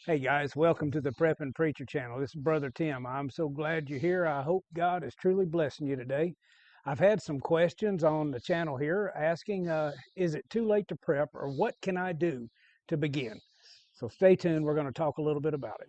Hey guys, welcome to the Prep and Preacher channel. This is Brother Tim. I'm so glad you're here. I hope God is truly blessing you today. I've had some questions on the channel here asking, is it too late to prep or what can I do to begin? So stay tuned. We're going to talk a little bit about it.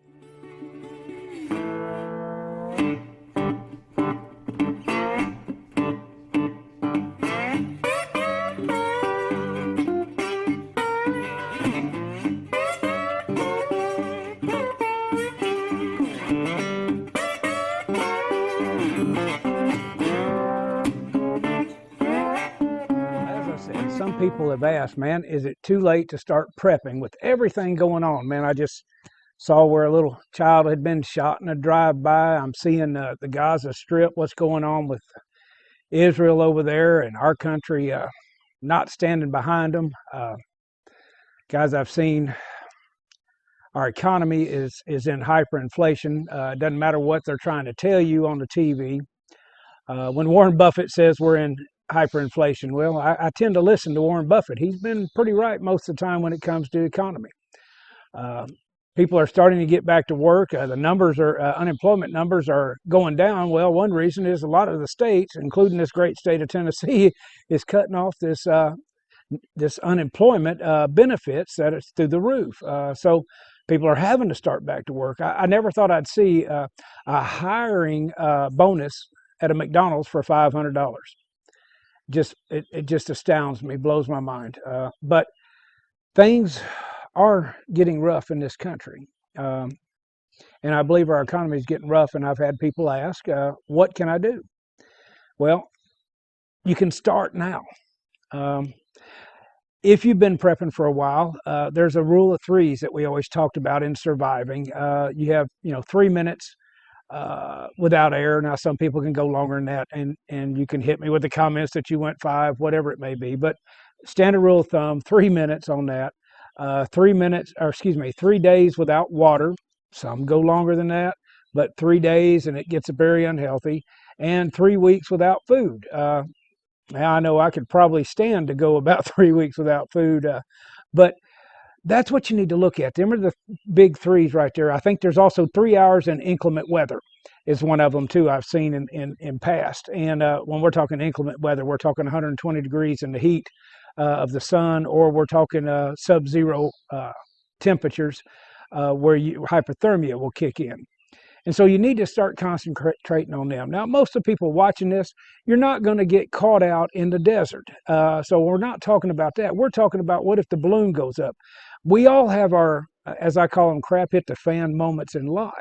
As I said, some people have asked, man, is it too late to start prepping with everything going on? Man, I just saw where a little child had been shot in a drive-by. I'm seeing the Gaza Strip, what's going on with Israel over there, and our country not standing behind them. Guys, I've seen our economy is in hyperinflation. It doesn't matter what they're trying to tell you on the TV. When Warren Buffett says we're in hyperinflation, well, I tend to listen to Warren Buffett. He's been pretty right most of the time when it comes to the economy. People are starting to get back to work. The numbers are unemployment numbers are going down. Well, one reason is a lot of the states, including this great state of Tennessee, is cutting off this unemployment benefits that it's through the roof. So people are having to start back to work. I never thought I'd see a hiring bonus at a McDonald's for $500. It just astounds me, blows my mind. But things are getting rough in this country. And I believe our economy is getting rough, and I've had people ask, what can I do? Well, you can start now. If you've been prepping for a while, there's a rule of threes that we always talked about in surviving. You have, 3 minutes without air. Now, some people can go longer than that, and you can hit me with the comments that you went 5, whatever it may be. But standard rule of thumb, 3 minutes on that. 3 minutes, or excuse me, 3 days without water. Some go longer than that, but 3 days and it gets very unhealthy. And 3 weeks without food. Now, I know I could probably stand to go about 3 weeks without food, but that's what you need to look at. Them are the big threes right there. I think there's also 3 hours in inclement weather is one of them too I've seen in past. And when we're talking inclement weather, we're talking 120 degrees in the heat of the sun, or we're talking sub-zero temperatures where hypothermia will kick in. And so you need to start concentrating on them. Now, most of the people watching this, you're not going to get caught out in the desert. So we're not talking about that. We're talking about what if the balloon goes up. We all have our, as I call them, crap hit the fan moments in life.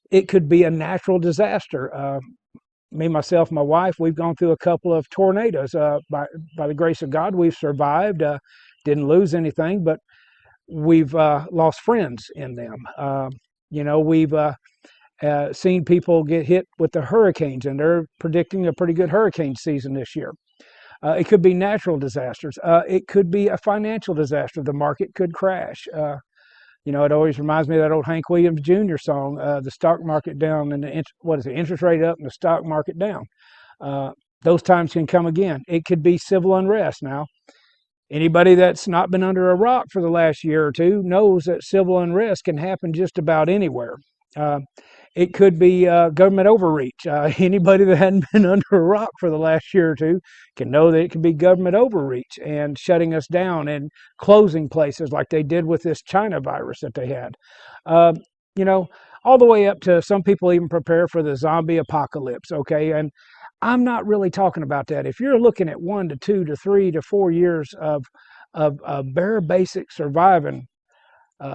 It could be a natural disaster. Me, myself, my wife, we've gone through a couple of tornadoes. By the grace of God, we've survived. Didn't lose anything, but we've lost friends in them. We've seen people get hit with the hurricanes, and they're predicting a pretty good hurricane season this year. It could be natural disasters. It could be a financial disaster. The market could crash. It always reminds me of that old Hank Williams Jr. song, the stock market down and the interest rate up and the stock market down. Those times can come again. It could be civil unrest. Now, anybody that's not been under a rock for the last year or two knows that civil unrest can happen just about anywhere. It could be government overreach. Anybody that hadn't been under a rock for the last year or two can know that it can be government overreach and shutting us down and closing places like they did with this China virus that they had. All the way up to some people even prepare for the zombie apocalypse, okay? And I'm not really talking about that. If you're looking at 1 to 2 to 3 to 4 years of bare basic surviving,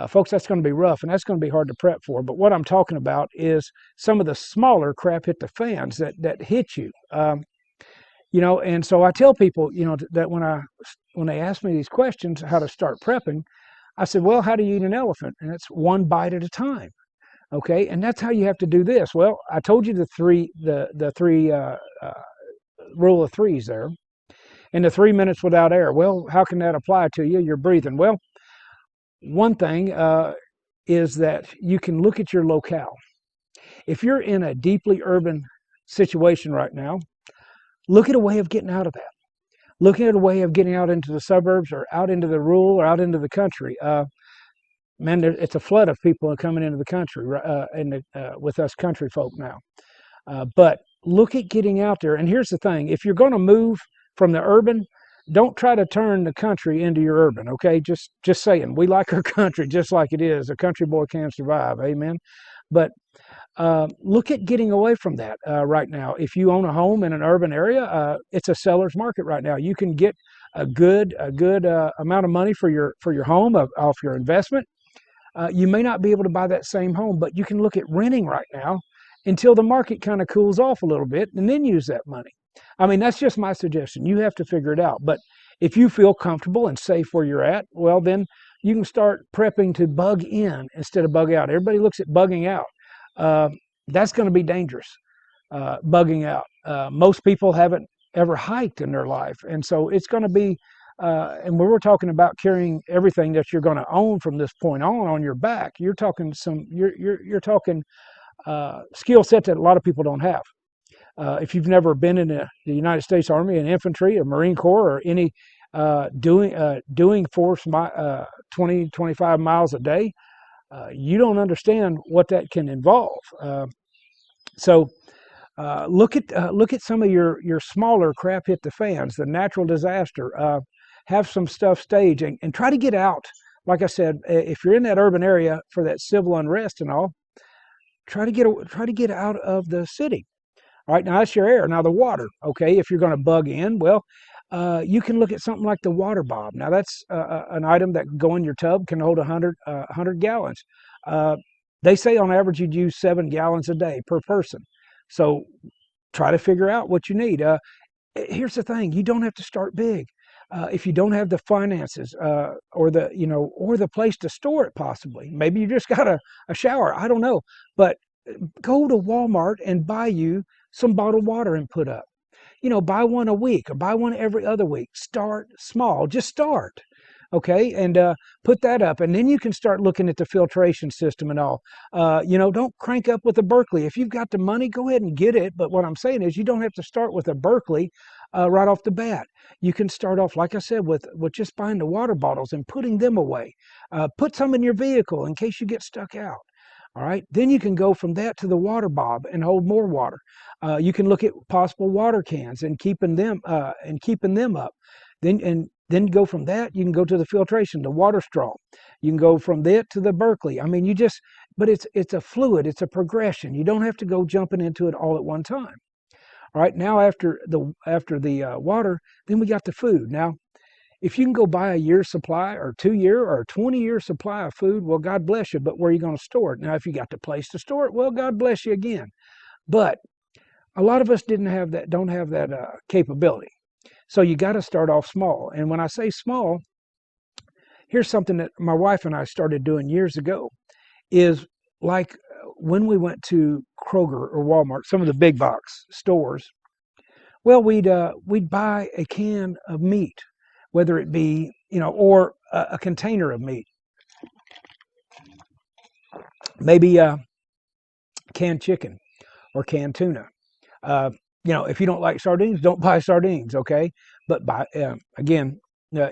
folks, that's going to be rough, and that's going to be hard to prep for. But what I'm talking about is some of the smaller crap hit the fans that hit you. And so I tell people, that when they ask me these questions, how to start prepping, I said, well, how do you eat an elephant? And it's one bite at a time. Okay, and that's how you have to do this. Well, I told you the three rule of threes there, and the 3 minutes without air. Well, how can that apply to you? You're breathing. Well, one thing is that you can look at your locale. If you're in a deeply urban situation right now, look at a way of getting out of that. Look at a way of getting out into the suburbs or out into the rural or out into the country. man, it's a flood of people coming into the country with us country folk now. But look at getting out there. And here's the thing: if you're going to move from the urban, don't try to turn the country into your urban. Okay, just saying, we like our country just like it is. A country boy can survive. Amen. But look at getting away from that right now. If you own a home in an urban area, it's a seller's market right now. You can get a good amount of money for your home off your investment. You may not be able to buy that same home, but you can look at renting right now until the market kind of cools off a little bit, and then use that money. I mean, that's just my suggestion. You have to figure it out. But if you feel comfortable and safe where you're at, well, then you can start prepping to bug in instead of bug out. Everybody looks at bugging out. Uh, that's going to be dangerous, bugging out. Most people haven't ever hiked in their life. And so it's going to be, and when we're talking about carrying everything that you're going to own from this point on your back, you're talking you're talking skill set that a lot of people don't have. If you've never been in the United States Army and infantry or Marine Corps or any doing force 25 miles a day, you don't understand what that can involve. So look at some of your smaller crap hit the fans, the natural disaster. Have some stuff staged and try to get out. Like I said, if you're in that urban area for that civil unrest and all, try to get out of the city. All right, now that's your air. Now the water, okay, if you're going to bug in, well, you can look at something like the water bob. Now that's an item that can go in your tub, can hold 100 gallons. They say on average you'd use 7 gallons a day per person. So try to figure out what you need. Here's the thing: you don't have to start big. If you don't have the finances or the place to store it, possibly, maybe you just got a shower. I don't know, but go to Walmart and buy you some bottled water and put up. Buy one a week or buy one every other week. Start small. Just start. Okay, and put that up, and then you can start looking at the filtration system and all. Don't crank up with a Berkeley. If you've got the money, go ahead and get it. But what I'm saying is, you don't have to start with a Berkeley right off the bat. You can start off, like I said, with just buying the water bottles and putting them away. Put some in your vehicle in case you get stuck out. All right, then you can go from that to the water bob and hold more water. You can look at possible water cans and keeping them up. Then go from that. You can go to the filtration, the water straw. You can go from that to the Berkeley. I mean, but it's a fluid. It's a progression. You don't have to go jumping into it all at one time. All right, now after the water, then we got the food. Now, if you can go buy a year's supply or 2-year or 20-year supply of food, well, God bless you. But where are you going to store it? Now, if you got the place to store it, well, God bless you again. But a lot of us don't have that capability. So you got to start off small. And when I say small, here's something that my wife and I started doing years ago, is like when we went to Kroger or Walmart, some of the big box stores. Well, we'd buy a can of meat, whether it be or a container of meat, maybe canned chicken or canned tuna. If you don't like sardines, don't buy sardines, okay? But again,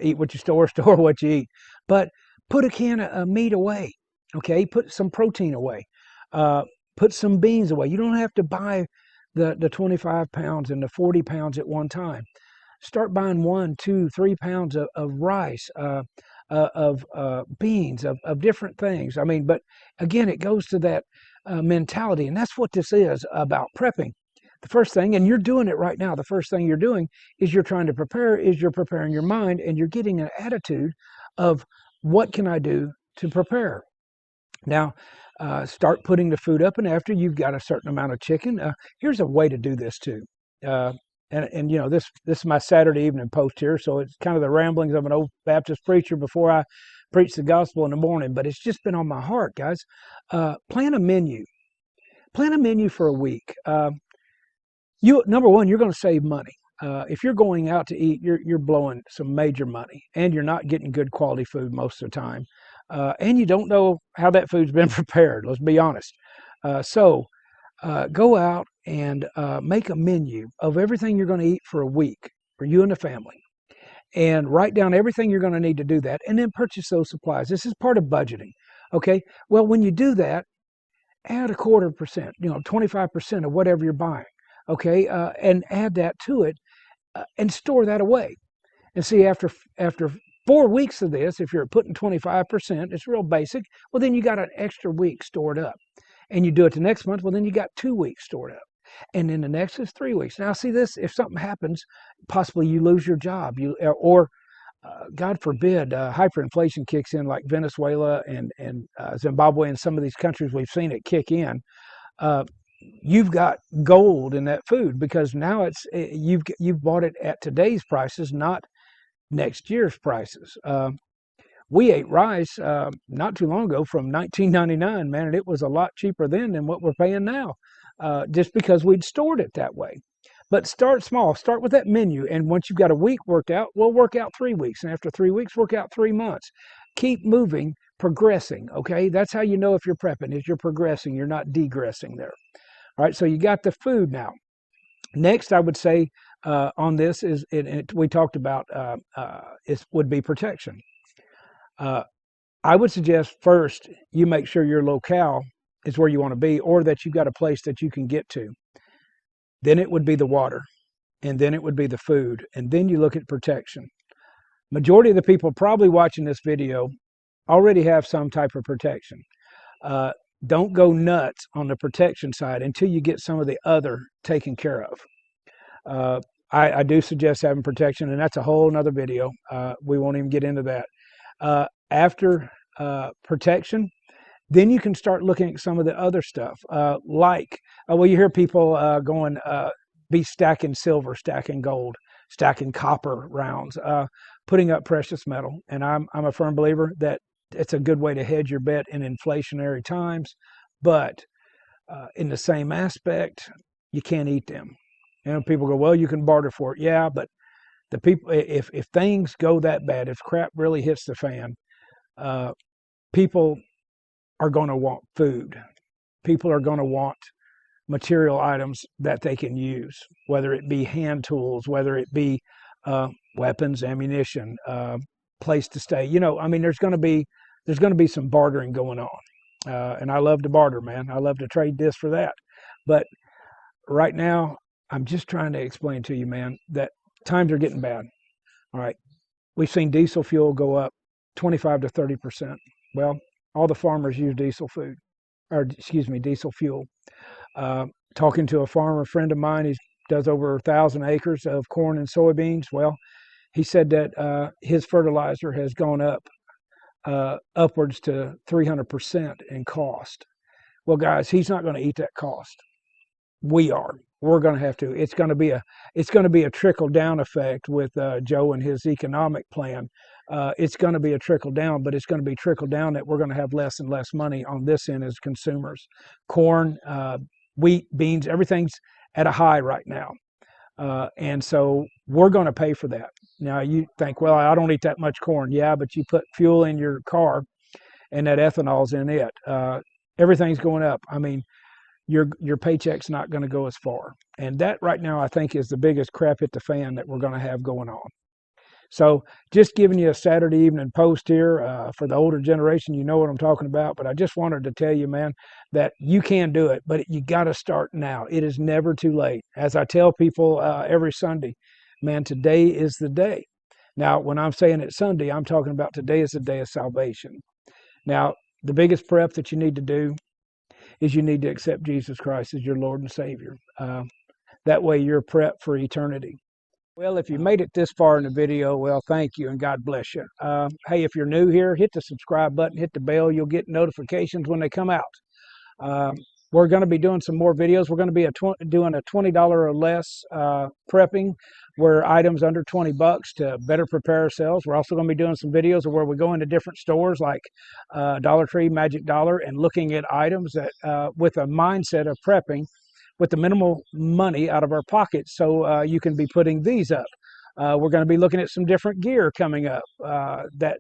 eat what you store, store what you eat. But put a can of meat away, okay? Put some protein away. Put some beans away. You don't have to buy the 25 pounds and the 40 pounds at one time. Start buying 1, 2, 3 pounds of rice, of beans, of different things. I mean, but again, it goes to that mentality, and that's what this is about prepping. The first thing, and you're doing it right now, the first thing you're doing is you're preparing your mind, and you're getting an attitude of what can I do to prepare. Now, start putting the food up, and after you've got a certain amount of chicken, here's a way to do this too. And this is my Saturday evening post here, so it's kind of the ramblings of an old Baptist preacher before I preach the gospel in the morning, but it's just been on my heart, guys. Plan a menu. Plan a menu for a week. Number one, you're going to save money. If you're going out to eat, you're blowing some major money, and you're not getting good quality food most of the time, and you don't know how that food's been prepared. Let's be honest. So go out and make a menu of everything you're going to eat for a week for you and the family, and write down everything you're going to need to do that, and then purchase those supplies. This is part of budgeting. Okay, well, when you do that, add a quarter percent, 25% of whatever you're buying. Okay, and add that to it, and store that away. And see, after 4 weeks of this, if you're putting 25%, it's real basic. Well, then you got an extra week stored up, and you do it the next month. Well, then you got 2 weeks stored up, and then the next is 3 weeks. Now, see this: if something happens, possibly you lose your job, or God forbid, hyperinflation kicks in, like Venezuela and Zimbabwe and some of these countries we've seen it kick in. Uh, you've got gold in that food, because now you've bought it at today's prices, not next year's prices. We ate rice not too long ago from 1999, man, and it was a lot cheaper then than what we're paying now, just because we'd stored it that way. But start small. Start with that menu, and once you've got a week worked out, we'll work out 3 weeks, and after 3 weeks, work out 3 months. Keep moving, progressing. Okay, that's how you know if you're prepping, is you're progressing. You're not degressing there. All right, so you got the food now. Next, I would say on this is we talked about would be protection. I would suggest first you make sure your locale is where you want to be, or that you've got a place that you can get to. Then it would be the water, and then it would be the food, and then you look at protection. Majority of the people probably watching this video already have some type of protection. Don't go nuts on the protection side until you get some of the other taken care of. I do suggest having protection, and that's a whole nother video. We won't even get into that. After protection, then you can start looking at some of the other stuff, well, you hear people going, be stacking silver, stacking gold, stacking copper rounds, putting up precious metal. And I'm a firm believer that it's a good way to hedge your bet in inflationary times, but in the same aspect, you can't eat them. People go, well, you can barter for it. Yeah, but the people, if things go that bad, if crap really hits the fan, people are going to want food. People are going to want material items that they can use, whether it be hand tools, whether it be weapons, ammunition, place to stay. There's going to be some bartering going on, and I love to barter, man. I love to trade this for that. But right now, I'm just trying to explain to you, man, that times are getting bad. All right, we've seen diesel fuel go up 25 to 30%. Well, all the farmers use diesel fuel. Talking to a farmer friend of mine, he does over 1,000 acres of corn and soybeans. Well, he said that his fertilizer has gone up upwards to 300% in cost. Well, guys, he's not going to eat that cost. We are. We're going to have to. It's going to be a trickle down effect with Joe and his economic plan. It's going to be a trickle down, but it's going to be trickle down that we're going to have less and less money on this end as consumers. Corn, wheat, beans, everything's at a high right now. And so we're going to pay for that. Now you think, well, I don't eat that much corn. Yeah, but you put fuel in your car and that ethanol's in it. Everything's going up. Your paycheck's not going to go as far. And that right now, I think, is the biggest crap hit the fan that we're going to have going on. So just giving you a Saturday evening post here for the older generation, you know what I'm talking about. But I just wanted to tell you, man, that you can do it, but you got to start now. It is never too late. As I tell people every Sunday, man, today is the day. Now, when I'm saying it's Sunday, I'm talking about today is the day of salvation. Now, the biggest prep that you need to do is you need to accept Jesus Christ as your Lord and Savior. That way you're prepped for eternity. Well, if you made it this far in the video, well, thank you and God bless you. Hey, if you're new here, hit the subscribe button, hit the bell. You'll get notifications when they come out. We're going to be doing some more videos. We're going to be doing a $20 or less prepping, where items under $20 to better prepare ourselves. We're also going to be doing some videos of where we go into different stores like Dollar Tree, Magic Dollar, and looking at items that with a mindset of prepping with the minimal money out of our pockets, so you can be putting these up. We're going to be looking at some different gear coming up that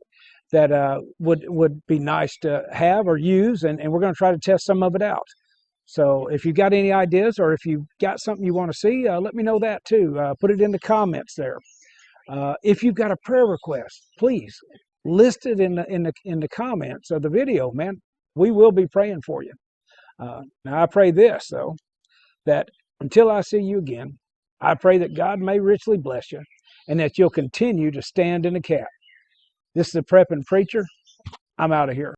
would be nice to have or use, and we're going to try to test some of it out. So if you've got any ideas, or if you've got something you want to see, let me know that too. Put it in the comments there. If you've got a prayer request, please listed in the comments of the video, man, we will be praying for you. Now I pray this though, that until I see you again, I pray that God may richly bless you and that you'll continue to stand in the gap. This is the Prepping Preacher. I'm out of here.